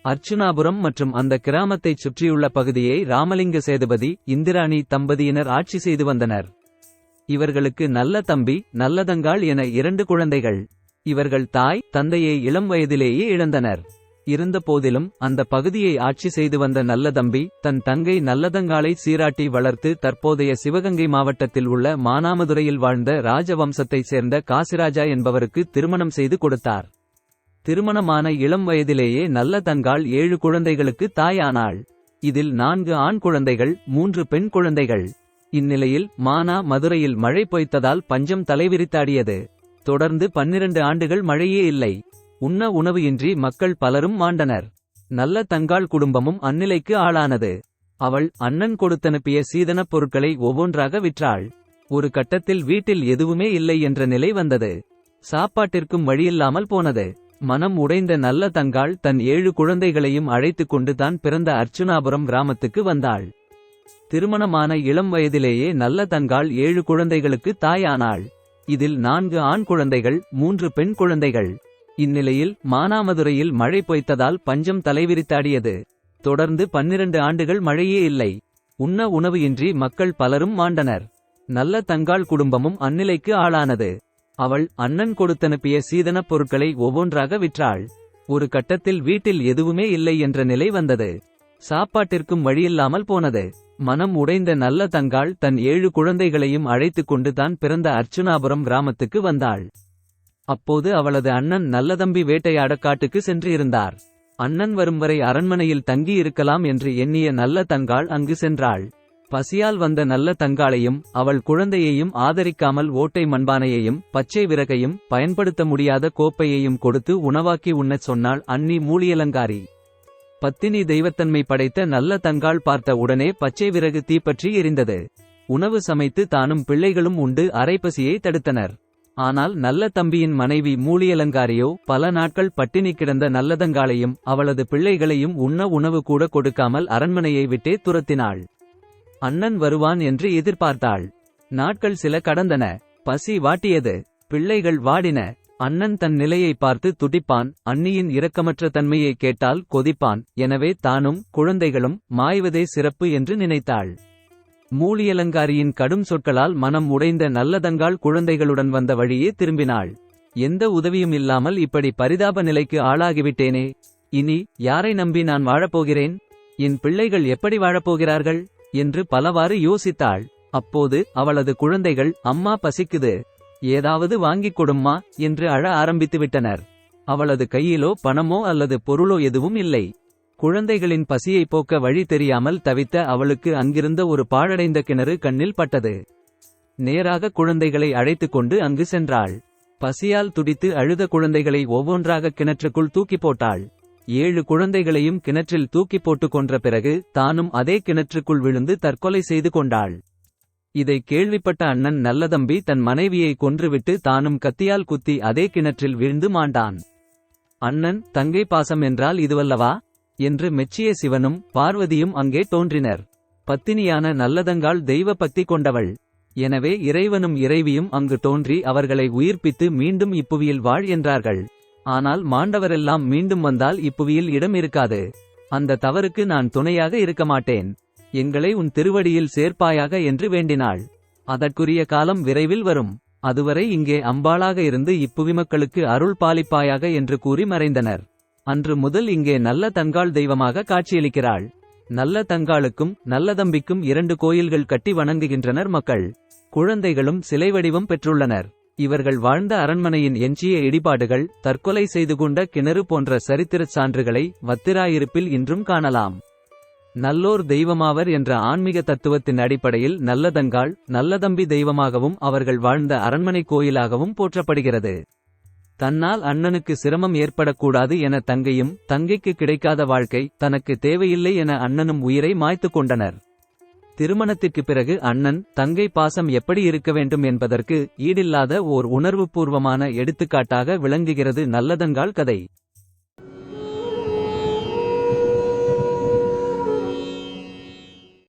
அர்ச்சுனாபுரம் மற்றும் அந்த கிராமத்தைச் சுற்றியுள்ள பகுதியை ராமலிங்க சேதுபதி இந்திராணி தம்பதியினர் ஆட்சி செய்து வந்தனர். இவர்களுக்கு நல்ல தம்பி நல்லதங்காள் என 2 குழந்தைகள். இவர்கள் தாய் தந்தையை இளம் வயதிலேயே இழந்தனர். இருந்த போதிலும் அந்த பகுதியை ஆட்சி செய்து வந்த நல்லதம்பி தன் தங்கை நல்லதங்காளை சீராட்டி வளர்த்து தற்போதைய சிவகங்கை மாவட்டத்தில் உள்ள மானாமதுரையில் வாழ்ந்த ராஜவம்சத்தைச் சேர்ந்த காசிராஜா என்பவருக்கு திருமணம் செய்து கொடுத்தார். திருமணமான இளம் வயதிலேயே நல்லதங்காள் 7 குழந்தைகளுக்கு தாயானாள். இதில் 4 ஆண் குழந்தைகள் 3 பெண் குழந்தைகள். இந்நிலையில் மானாமதுரையில் மழை பொய்த்ததால் பஞ்சம் தலைவிரித்தாடியது. தொடர்ந்து 12 ஆண்டுகள் மழையே இல்லை. உண்ண உணவு இன்றி மக்கள் பலரும் மாண்டனர். நல்லதங்காள் குடும்பமும் அந்நிலைக்கு ஆளானது. அவள் அண்ணன் கொடுத்தனுப்பிய சீதனப் பொருட்களை ஒவ்வொன்றாக விற்றாள். ஒரு கட்டத்தில் வீட்டில் எதுவுமே இல்லை என்ற நிலை வந்தது. சாப்பாட்டிற்கும் வழியில்லாமல் போனது. மனம் உடைந்த நல்லதங்காள் தன் 7 குழந்தைகளையும் அழைத்துக் கொண்டு தான் பிறந்த அர்ச்சுனாபுரம் கிராமத்துக்கு வந்தாள். திருமணமான இளம் வயதிலேயே நல்லதங்காள் 7 குழந்தைகளுக்கு தாயானாள். இதில் 4 ஆண் குழந்தைகள் 3 பெண் குழந்தைகள். இந்நிலையில் மானாமதுரையில் மழை பொய்த்ததால் பஞ்சம் தலைவிரித்தாடியது. தொடர்ந்து 12 ஆண்டுகள் மழையே இல்லை. உண்ண உணவு இன்றி மக்கள் பலரும் மாண்டனர். நல்லதங்காள் குடும்பமும் அந்நிலைக்கு ஆளானது. அவள் அண்ணன் கொடுத்தனுப்பிய சீதனப் பொருட்களை ஒவ்வொன்றாக விற்றாள். ஒரு கட்டத்தில் வீட்டில் எதுவுமே இல்லை என்ற நிலை வந்தது. சாப்பாட்டிற்கும் வழியில்லாமல் போனது. மனம் உடைந்த நல்லதங்காள் தன் 7 குழந்தைகளையும் அழைத்துக் கொண்டு தான் பிறந்த அர்ச்சுனாபுரம் கிராமத்துக்கு வந்தாள். அப்போது அவளது அண்ணன் நல்லதம்பி வேட்டையாட காட்டுக்கு சென்று இருந்தார். அண்ணன் வரும் வரை அரண்மனையில் தங்கி இருக்கலாம் என்று எண்ணிய நல்லதங்காள் அங்கு சென்றாள். பசியால் வந்த நல்லதங்காளையும் அவள் குழந்தையையும் ஆதரிக்காமல் ஓட்டை மண்பானையையும் பச்சை விறகையும் பயன்படுத்த முடியாத கோப்பையையும் கொடுத்து உணவாக்கி உண்ணச் சொன்னாள் அண்ணி மூலியலங்காரி. பத்தினி தெய்வத்தன்மை படைத்த நல்லதங்காள் பார்த்த உடனே பச்சை விறகு தீப்பற்றி எரிந்தது. உணவு சமைத்து தானும் பிள்ளைகளும் உண்டு அரைப்பசியை தடுத்தனர். ஆனால் நல்ல தம்பியின் மனைவி மூலியலங்காரியோ பல நாட்கள் பட்டினி கிடந்த நல்லதங்காளையும் அவளது பிள்ளைகளையும் உண்ண உணவு கூட கொடுக்காமல் அரண்மனையை விட்டே துரத்தினாள். அண்ணன் வருவான் என்று எதிர்பார்த்தாள். நாட்கள் சில கடந்தன. பசி வாட்டியது. பிள்ளைகள் வாடின. அண்ணன் தன் நிலையை பார்த்து துடிப்பான். அண்ணியின் இரக்கமற்ற தன்மையை கேட்டால் கொதிப்பான். எனவே தானும் குழந்தைகளும் மாய்வதே சிறப்பு என்று நினைத்தாள். மூலியலங்காரியின் கடும் சொற்களால் மனம் உடைந்த நல்லதங்காள் குழந்தைகளுடன் வந்த வழியே திரும்பினாள். எந்த உதவியும் இல்லாமல் இப்படி பரிதாப நிலைக்கு ஆளாகிவிட்டேனே. இனி யாரை நம்பி நான் வாழப்போகிறேன்? என் பிள்ளைகள் எப்படி வாழப்போகிறார்கள் என்று பலவாறு யோசித்தாள். அப்போது அவளது குழந்தைகள் அம்மா பசிக்குது, ஏதாவது வாங்கிக் கொடும்மா என்று அழ ஆரம்பித்துவிட்டனர். அவளது கையிலோ பணமோ அல்லது பொருளோ எதுவும் இல்லை. குழந்தைகளின் பசியை போக்க வழி தெரியாமல் தவித்த அவளுக்கு அங்கிருந்த ஒரு பாழடைந்த கிணறு கண்ணில் பட்டது. நேராக குழந்தைகளை அழைத்துக் கொண்டு அங்கு சென்றாள். பசியால் துடித்து அழுத குழந்தைகளை ஒவ்வொன்றாக கிணற்றுக்குள் தூக்கி போட்டாள். 7 குழந்தைகளையும் கிணற்றில் தூக்கி போட்டு கொன்ற பிறகு தானும் அதே கிணற்றுக்குள் விழுந்து தற்கொலை செய்து கொண்டாள். இதை கேள்விப்பட்ட அண்ணன் நல்லதம்பி தன் மனைவியை கொன்றுவிட்டு தானும் கத்தியால் குத்தி அதே கிணற்றில் விழுந்து மாண்டான். அண்ணன் தங்கை பாசம் என்றால் இதுவல்லவா என்று மெச்சிய சிவனும் பார்வதியும் அங்கே தோன்றினர். பத்தினியான நல்லதங்காள் தெய்வ பக்தி கொண்டவள். எனவே இறைவனும் இறைவியும் அங்கு தோன்றி அவர்களை உயிர்ப்பித்து மீண்டும் இப்புவியில் வாழ் என்றார்கள். ஆனால் மாண்டவரெல்லாம் மீண்டும் வந்தால் இப்புவியில் இடம் இருக்காது. அந்த தவறுக்கு நான் துணையாக இருக்க மாட்டேன். எங்களை உன் திருவடியில் சேர்ப்பாயாக என்று வேண்டினாள். அதற்குரிய காலம் விரைவில் வரும். அதுவரை இங்கே அம்பாளாக இருந்து இப்புவி மக்களுக்கு அருள் பாலிப்பாயாக என்று கூறி மறைந்தனர். அன்று முதல் இங்கே நல்லதங்காள் தெய்வமாக காட்சியளிக்கிறாள். நல்லதங்காளுக்கும் நல்லதம்பிக்கும் 2 கோயில்கள் கட்டி வணங்குகின்றனர் மக்கள். குழந்தைகளும் சிலை வடிவம் பெற்றுள்ளனர். இவர்கள் வாழ்ந்த அரண்மனையின் எஞ்சிய இடிபாடுகள், தற்கொலை செய்து கொண்ட கிணறு போன்ற சரித்திரச் சான்றுகளை வத்திராயிருப்பில் இன்றும் காணலாம். நல்லோர் தெய்வமாவர் என்ற ஆன்மீக தத்துவத்தின் அடிப்படையில் நல்லதங்காள் நல்லதம்பி தெய்வமாகவும் அவர்கள் வாழ்ந்த அரண்மனை கோயிலாகவும் போற்றப்படுகிறது. தன்னால் அண்ணனுக்கு சிரமம் ஏற்படக்கூடாது என தங்கையும், தங்கைக்கு கிடைக்காத வாழ்க்கை தனக்கு தேவையில்லை என அண்ணனும் உயிரை மாய்த்து கொண்டனர். திருமணத்திற்கு பிறகு அண்ணன் தங்கை பாசம் எப்படி இருக்க வேண்டும் என்பதற்கு ஈடில்லாத ஓர் உணர்வுபூர்வமான எடுத்துக்காட்டாக விளங்குகிறது நல்லதங்காள் கதை.